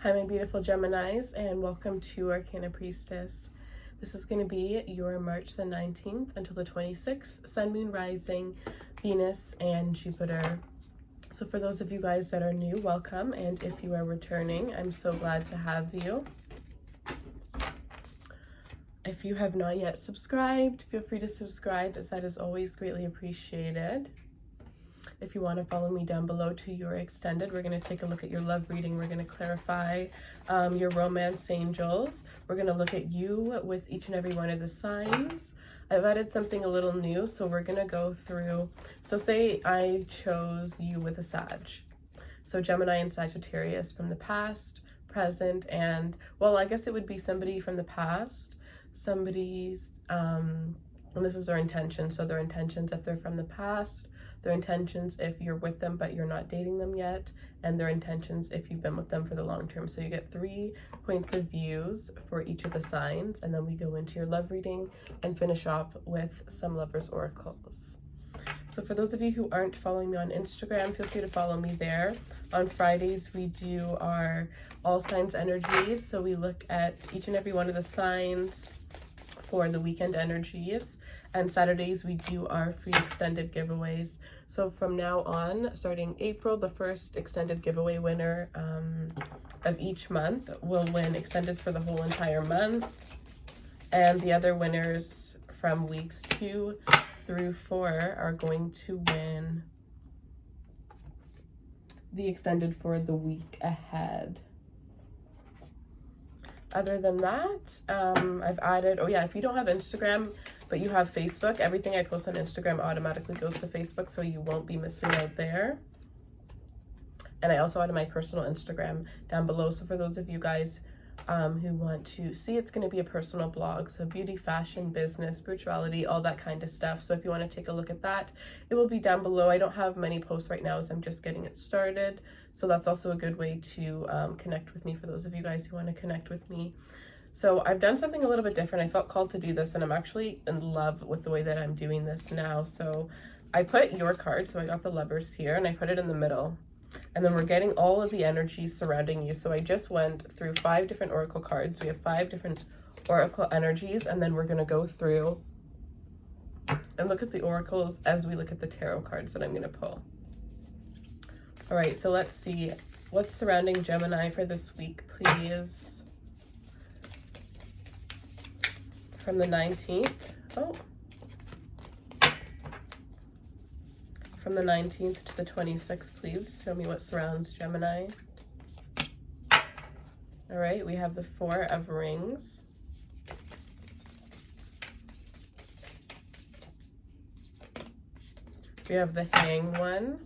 Hi my beautiful Geminis, and welcome to Arcana Priestess. This is going to be your March the 19th until the 26th, Sun, Moon, Rising, Venus, and Jupiter. So for those of you guys that are new, welcome, and if you are returning, I'm so glad to have you. If you have not yet subscribed, feel free to subscribe, as that is always greatly appreciated. If you want to follow me down below to your extended, we're going to take a look at your love reading. We're going to clarify your romance angels. We're going to look at you with each and every one of the signs. I've added something a little new, so we're going to go through. So say I chose you with a Sag. So Gemini and Sagittarius from the past, present, and, well, I guess it would be somebody from the past. Somebody's, and this is their intention. So their intentions if they're from the past, their intentions if you're with them but you're not dating them yet, and their intentions if you've been with them for the long term. So you get 3 points of views for each of the signs, and then we go into your love reading and finish off with some lovers oracles. So for those of you who aren't following me on Instagram, feel free to follow me there. On Fridays we do our all signs energies, so we look at each and every one of the signs for the weekend energies. And Saturdays we do our free extended giveaways. So from now on, starting April, the first extended giveaway winner of each month will win extended for the whole entire month. And the other winners from weeks 2 through 4 are going to win the extended for the week ahead. Other than that, I've added, oh yeah, if you don't have Instagram, but you have Facebook, everything I post on Instagram automatically goes to Facebook, so you won't be missing out there. And I also added my personal Instagram down below. So for those of you guys who want to see, it's going to be a personal blog. So beauty, fashion, business, spirituality, all that kind of stuff. So if you want to take a look at that, it will be down below. I don't have many posts right now as I'm just getting it started. So that's also a good way to connect with me for those of you guys who want to connect with me. So I've done something a little bit different. I felt called to do this, and I'm actually in love with the way that I'm doing this now. So I put your card, so I got the lovers here, and I put it in the middle. And then we're getting all of the energies surrounding you. So I just went through 5 different oracle cards. We have 5 different oracle energies, and then we're going to go through and look at the oracles as we look at the tarot cards that I'm going to pull. All right, so let's see what's surrounding Gemini for this week, please. From the 19th, from the 19th to the 26th, please show me what surrounds Gemini. All right, we have the 4 of Rings. We have the Hanged One.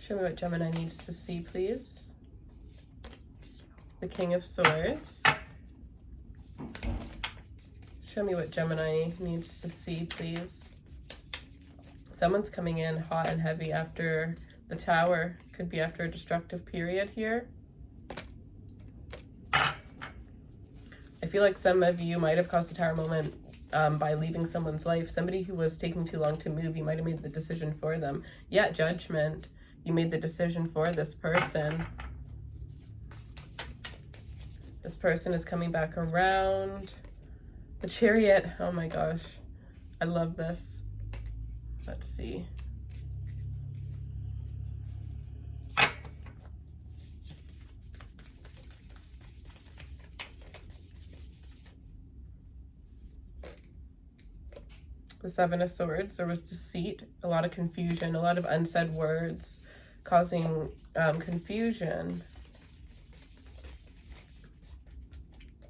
Show me what Gemini needs to see, please. The King of Swords. Show me what Gemini needs to see, please. Someone's coming in hot and heavy after the Tower. Could be after a destructive period here. I feel like some of you might have caused a Tower moment by leaving someone's life. Somebody who was taking too long to move, you might have made the decision for them. Yeah, Judgment. You made the decision for this person. This person is coming back around. The Chariot, oh my gosh, I love this. Let's see. The 7 of Swords, there was deceit, a lot of confusion, a lot of unsaid words causing confusion.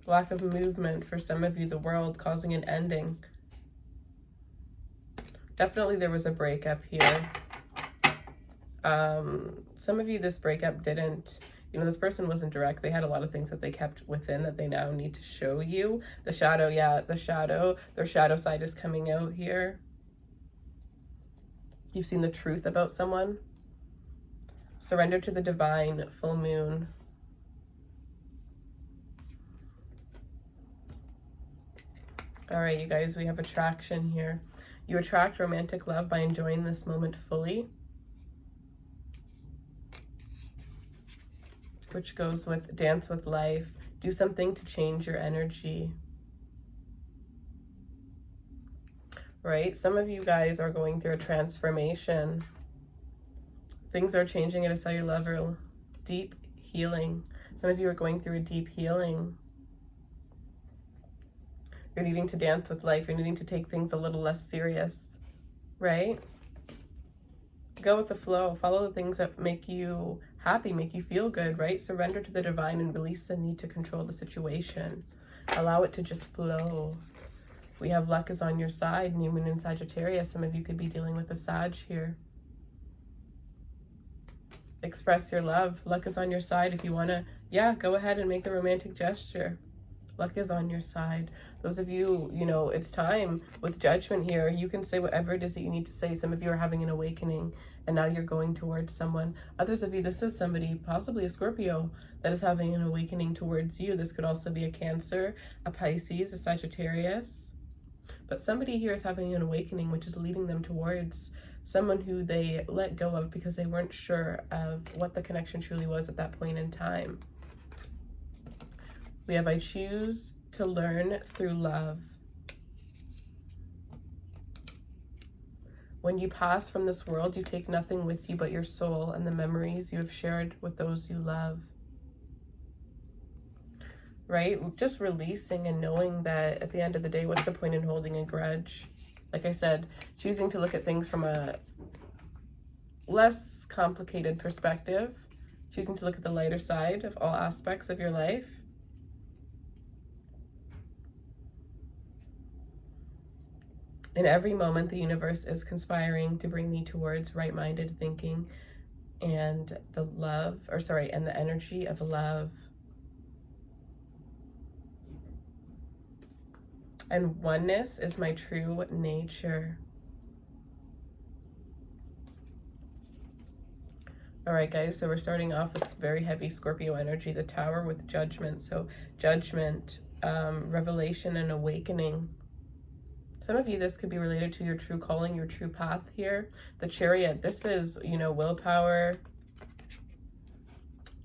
Lack of movement for some of you, the world causing an ending. Definitely there was a breakup here. Some of you, this breakup didn't, this person wasn't direct. They had a lot of things that they kept within that they now need to show you. The shadow, yeah, the shadow, their shadow side is coming out here. You've seen the truth about someone. Surrender to the divine, full moon. All right, you guys, we have attraction here. You attract romantic love by enjoying this moment fully. which goes with dance with life. Do something to change your energy. Right? Some of you guys are going through a transformation. Things are changing at a cellular level. Deep healing. Some of you are going through a deep healing. You're needing to dance with life. You're needing to take things a little less serious, right? Go with the flow. Follow the things that make you happy, make you feel good, right? Surrender to the divine and release the need to control the situation. Allow it to just flow. We have luck is on your side, new moon in Sagittarius. Some of you could be dealing with a Sag here. Express your love. Luck is on your side. If you want to, yeah, go ahead and make the romantic gesture. Luck is on your side. Those of you, you know, it's time with judgment here. You can say whatever it is that you need to say. Some of you are having an awakening and now you're going towards someone. Others of you, this is somebody, possibly a Scorpio, that is having an awakening towards you. This could also be a Cancer, a Pisces, a Sagittarius. But somebody here is having an awakening, which is leading them towards someone who they let go of because they weren't sure of what the connection truly was at that point in time. We have, I choose to learn through love. When you pass from this world, you take nothing with you but your soul and the memories you have shared with those you love. Right? Just releasing and knowing that at the end of the day, what's the point in holding a grudge? Like I said, choosing to look at things from a less complicated perspective, choosing to look at the lighter side of all aspects of your life. In every moment, the universe is conspiring to bring me towards right-minded thinking and the love, and the energy of love. And oneness is my true nature. All right, guys, so we're starting off with very heavy Scorpio energy, the Tower with judgment. So judgment, revelation, and awakening. Some of you, this could be related to your true calling, your true path here. The Chariot, this is, you know, willpower,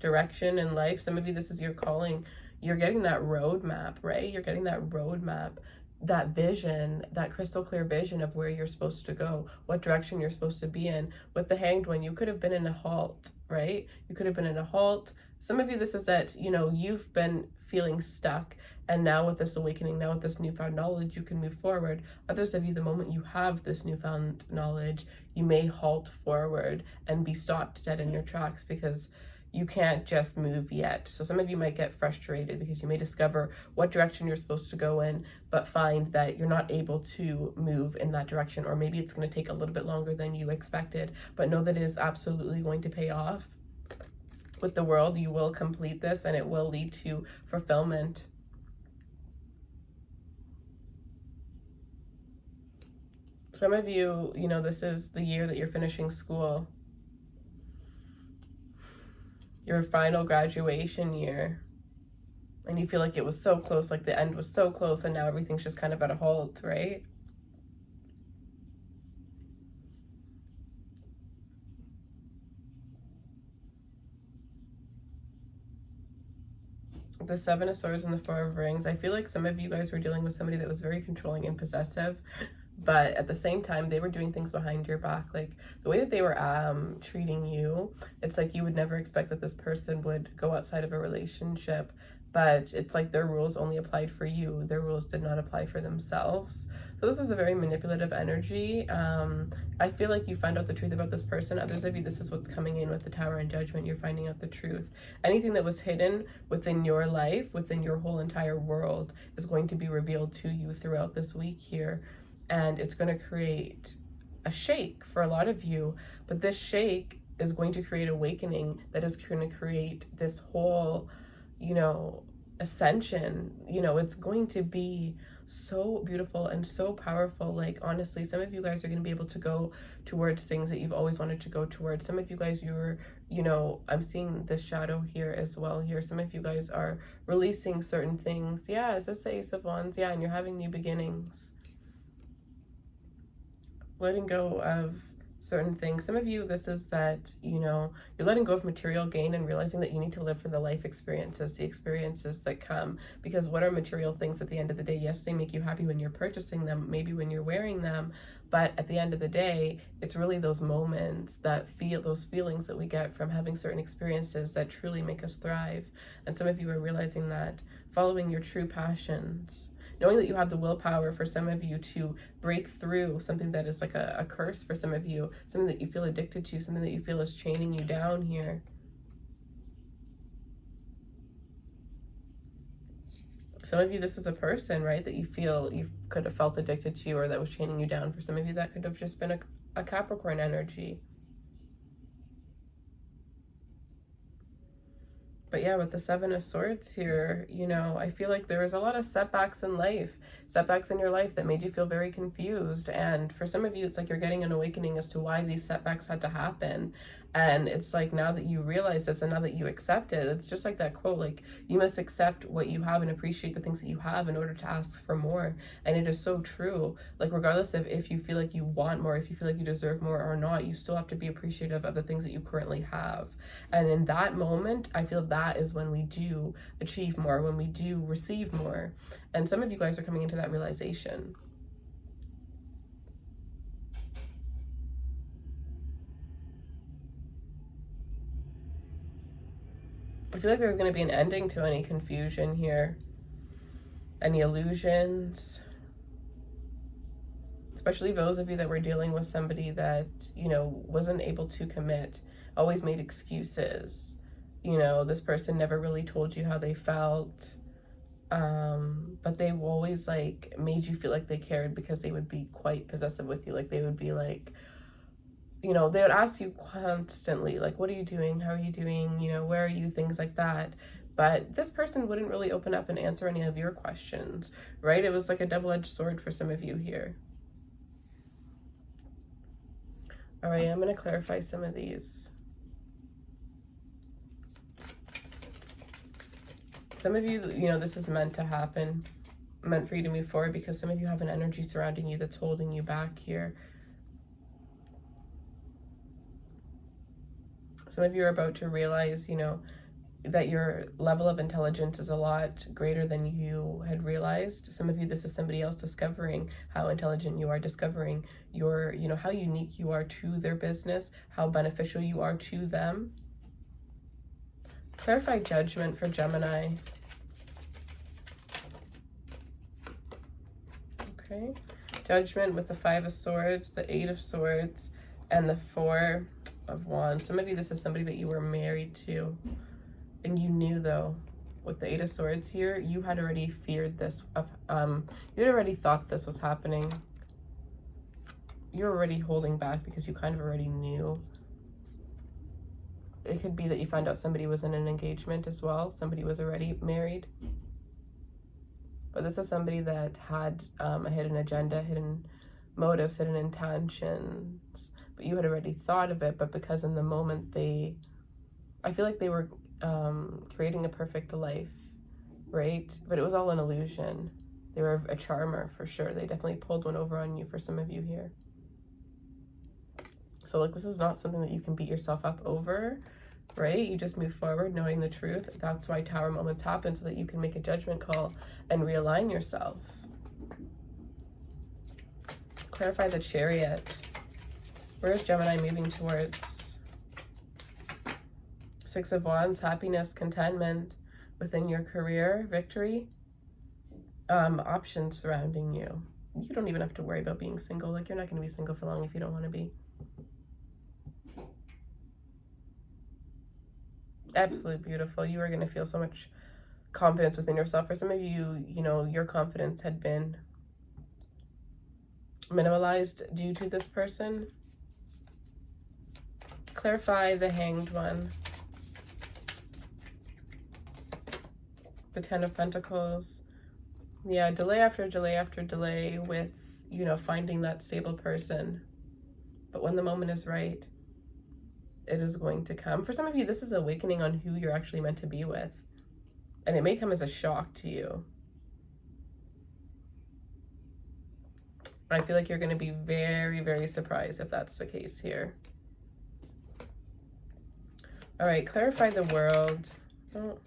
direction in life. Some of you, this is your calling. You're getting that roadmap, right? You're getting that roadmap, that vision, that crystal clear vision of where you're supposed to go, what direction you're supposed to be in. With the Hanged One, you could have been in a halt, right? You could have been in a halt. Some of you, this is that, you know, you've been feeling stuck. And now with this awakening, now with this newfound knowledge, you can move forward. Others of you, the moment you have this newfound knowledge, you may halt forward and be stopped dead in your tracks because you can't just move yet. So some of you might get frustrated because you may discover what direction you're supposed to go in, but find that you're not able to move in that direction, or maybe it's going to take a little bit longer than you expected, but know that it is absolutely going to pay off. With the World, you will complete this and it will lead to fulfillment. Some of you, you know, this is the year that you're finishing school. Your final graduation year. And you feel like it was so close, like the end was so close, and now everything's just kind of at a halt, right? The Seven of Swords and the Four of Rings. I feel like some of you guys were dealing with somebody that was very controlling and possessive. But at the same time, they were doing things behind your back. Like the way that they were treating you, it's like you would never expect that this person would go outside of a relationship. But it's like their rules only applied for you. Their rules did not apply for themselves. So this is a very manipulative energy. I feel like you find out the truth about this person. Others of you, this is what's coming in with the Tower and Judgment. You're finding out the truth. Anything that was hidden within your life, within your whole entire world, is going to be revealed to you throughout this week here. And it's going to create a shake for a lot of you. But this shake is going to create awakening that is going to create this whole, you know, ascension. You know, it's going to be so beautiful and so powerful. Like, honestly, some of you guys are going to be able to go towards things that you've always wanted to go towards. Some of you guys, you're, you know, I'm seeing this shadow here as well here. Some of you guys are releasing certain things. Yeah, it's the Ace of Wands. Yeah, and you're having new beginnings. Letting go of certain things. Some of you, this is that, you know, you're letting go of material gain and realizing that you need to live for the life experiences, the experiences that come. Because what are material things at the end of the day? Yes, they make you happy when you're purchasing them, maybe when you're wearing them, but at the end of the day, it's really those moments, that those feelings that we get from having certain experiences that truly make us thrive. And some of you are realizing that, following your true passions, knowing that you have the willpower for some of you to break through something that is like a curse for some of you, something that you feel addicted to, something that you feel is chaining you down here. Some of you, this is a person, right, that you feel you could have felt addicted to, or that was chaining you down. For some of you, that could have just been a Capricorn energy. But yeah, with the Seven of Swords here, you know, I feel like there was a lot of setbacks in life, setbacks in your life that made you feel very confused. And for some of you, it's like you're getting an awakening as to why these setbacks had to happen. And it's like, now that you realize this and now that you accept it, it's just like that quote, like, you must accept what you have and appreciate the things that you have in order to ask for more. And it is so true. Like, regardless of if you feel like you want more, if you feel like you deserve more or not, you still have to be appreciative of the things that you currently have. And in that moment, I feel that is when we do achieve more, when we do receive more. And some of you guys are coming into that realization. I feel like there's going to be an ending to any confusion here, any illusions, especially those of you that were dealing with somebody that, you know, wasn't able to commit, always made excuses. You know, this person never really told you how they felt, but they always like made you feel like they cared, because they would be quite possessive with you. Like, they would be like, you know, they would ask you constantly, like, what are you doing? How are you doing? You know, where are you? Things like that. But this person wouldn't really open up and answer any of your questions, right? It was like a double-edged sword for some of you here. All right, I'm going to clarify some of these. Some of you, you know, this is meant to happen, meant for you to move forward, because some of you have an energy surrounding you that's holding you back here. Some of you are about to realize, you know, that your level of intelligence is a lot greater than you had realized. Some of you, this is somebody else discovering how intelligent you are, discovering your, you know, how unique you are to their business, how beneficial you are to them. Clarify Judgment for Gemini. Okay. Judgment with the Five of Swords, the Eight of Swords, and the Four of Wands. Some of you, this is somebody that you were married to, and you knew, though, with the Eight of Swords here, you had already feared this. You had already thought this was happening. You're already holding back because you kind of already knew. It could be that you found out somebody was in an engagement as well. Somebody was already married. But this is somebody that had a hidden agenda, hidden motives, hidden intentions. But you had already thought of it, but because in the moment I feel like they were creating a perfect life, right? But it was all an illusion. They were a charmer for sure. They definitely pulled one over on you for some of you here. So like, this is not something that you can beat yourself up over, right? You just move forward knowing the truth. That's why Tower moments happen, so that you can make a judgment call and realign yourself. Clarify the Chariot. Where is Gemini moving towards? Six of Wands, happiness, contentment within your career, victory, options surrounding you. You don't even have to worry about being single. Like, you're not going to be single for long if you don't want to be. Absolutely beautiful. You are going to feel so much confidence within yourself. For some of you, you know, your confidence had been minimalized due to this person. Clarify the Hanged One. The Ten of Pentacles. Yeah, delay after delay after delay with, you know, finding that stable person. But when the moment is right, it is going to come. For some of you, this is awakening on who you're actually meant to be with. And it may come as a shock to you. I feel like you're going to be very, very surprised if that's the case here. All right, clarify the world. Oh.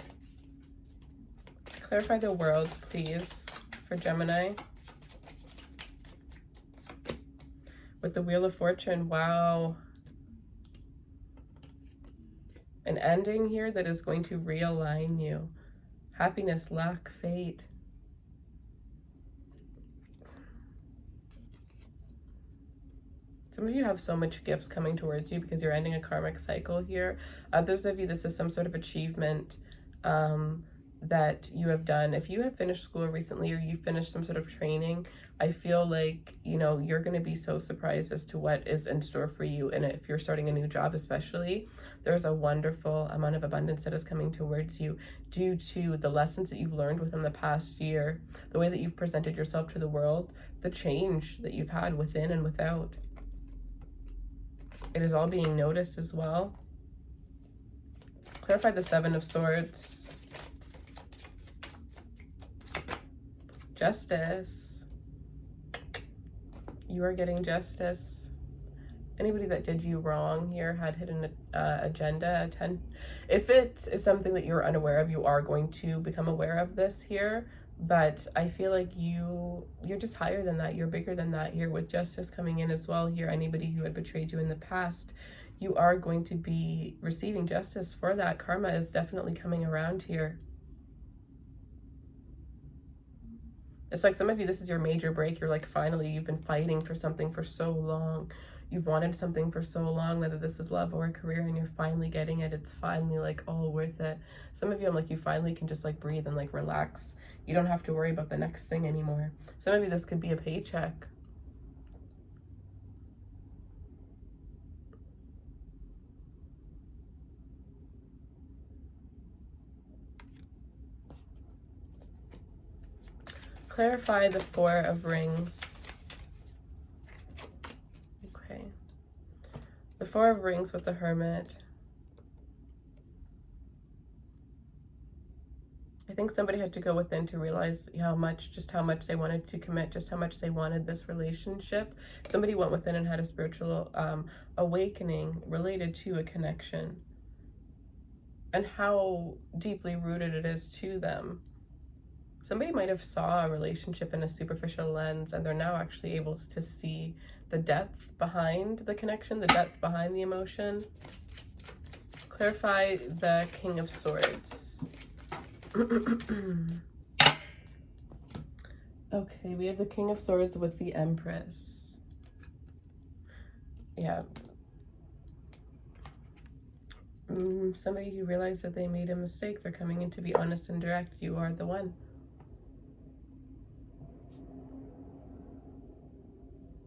Clarify the world, please, for Gemini. With the Wheel of Fortune, wow. An ending here that is going to realign you. Happiness, luck, fate. Some of you have so much gifts coming towards you because you're ending a karmic cycle here. Others of you, this is some sort of achievement that you have done. If you have finished school recently or you finished some sort of training, I feel like, you know, you're going to be so surprised as to what is in store for you. And if you're starting a new job especially, there's a wonderful amount of abundance that is coming towards you due to the lessons that you've learned within the past year, the way that you've presented yourself to the world, the change that you've had within and without. It is all being noticed as well. Clarify the Seven of Swords. Justice. You are getting justice. Anybody that did you wrong here had hidden agenda. If it is something that you're unaware of, you are going to become aware of this here. But I feel like you're just higher than that. You're bigger than that here with justice coming in as well here. Anybody who had betrayed you in the past, you are going to be receiving justice for that. Karma is definitely coming around here. It's like some of you, this is your major break. You're like, finally, you've been fighting for something for so long. You've wanted something for so long, whether this is love or a career, and you're finally getting it. It's finally like all worth it. Some of you, I'm like, you finally can just like breathe and like relax. You don't have to worry about the next thing anymore. Some of you, this could be a paycheck. Clarify the Four of Rings. Okay. The Four of Rings with the Hermit. I think somebody had to go within to realize just how much they wanted to commit, just how much they wanted this relationship. Somebody went within and had a spiritual awakening related to a connection and how deeply rooted it is to them. Somebody might have saw a relationship in a superficial lens, and they're now actually able to see the depth behind the connection, the depth behind the emotion. Clarify the King of Swords. Okay, we have the King of Swords with the Empress. Yeah. Somebody who realized that they made a mistake, they're coming in to be honest and direct. You are the one.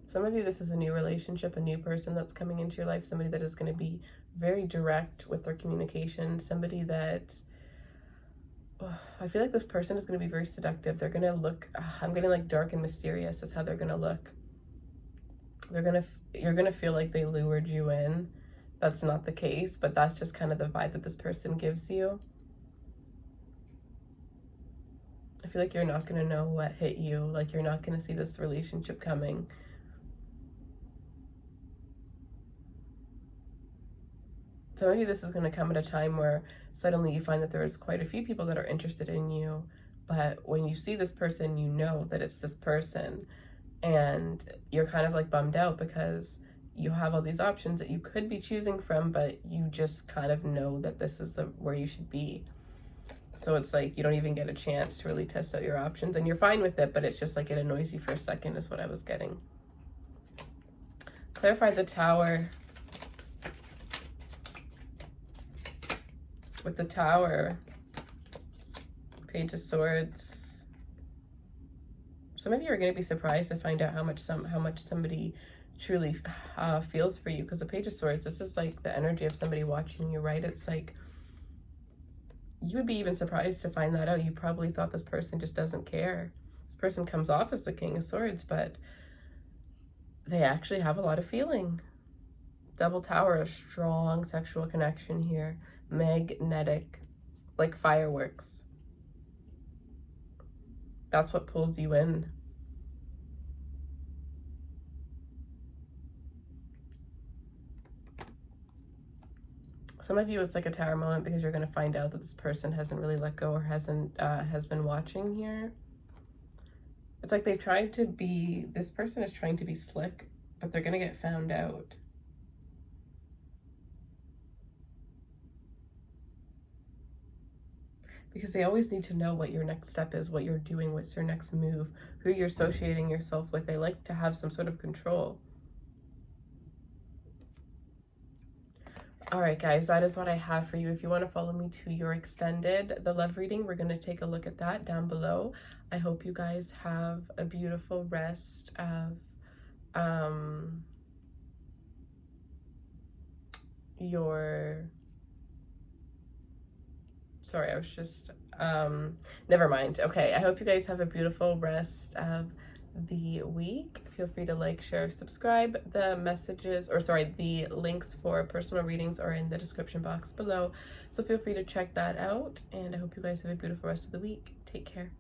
Some of you, this is a new relationship, a new person that's coming into your life, somebody that is going to be very direct with their communication, somebody that, I feel like this person is going to be very seductive. They're going to look, I'm getting like dark and mysterious is how they're going to look. You're going to feel like they lured you in. That's not the case, but that's just kind of the vibe that this person gives you. I feel like you're not going to know what hit you. Like you're not going to see this relationship coming. Some of you, this is going to come at a time where suddenly you find that there's quite a few people that are interested in you, but when you see this person, you know that it's this person, and you're kind of like bummed out because you have all these options that you could be choosing from, but you just kind of know that this is where you should be. So it's like you don't even get a chance to really test out your options, and you're fine with it, but it's just like it annoys you for a second is what I was getting. Clarify the Tower. With the Tower, Page of Swords. Some of you are going to be surprised to find out how much somebody truly feels for you, because the Page of Swords, this is like the energy of somebody watching you, right? It's like you would be even surprised to find that out. You probably thought this person just doesn't care. This person comes off as the King of Swords, but they actually have a lot of feeling. Double Tower, a strong sexual connection here. Magnetic, like fireworks. That's what pulls you in. Some of you, it's like a tower moment because you're going to find out that this person hasn't really let go or has been watching here. It's like they've tried to be, this person is trying to be slick, but they're going to get found out. Because they always need to know what your next step is, what you're doing, what's your next move, who you're associating yourself with. They like to have some sort of control. All right, guys, that is what I have for you. If you want to follow me to your extended, the love reading, we're going to take a look at that down below. I hope you guys have a beautiful rest of sorry, I was just, never mind. Okay, I hope you guys have a beautiful rest of the week. Feel free to like, share, subscribe. The messages, or sorry, the links for personal readings are in the description box below. So feel free to check that out. And I hope you guys have a beautiful rest of the week. Take care.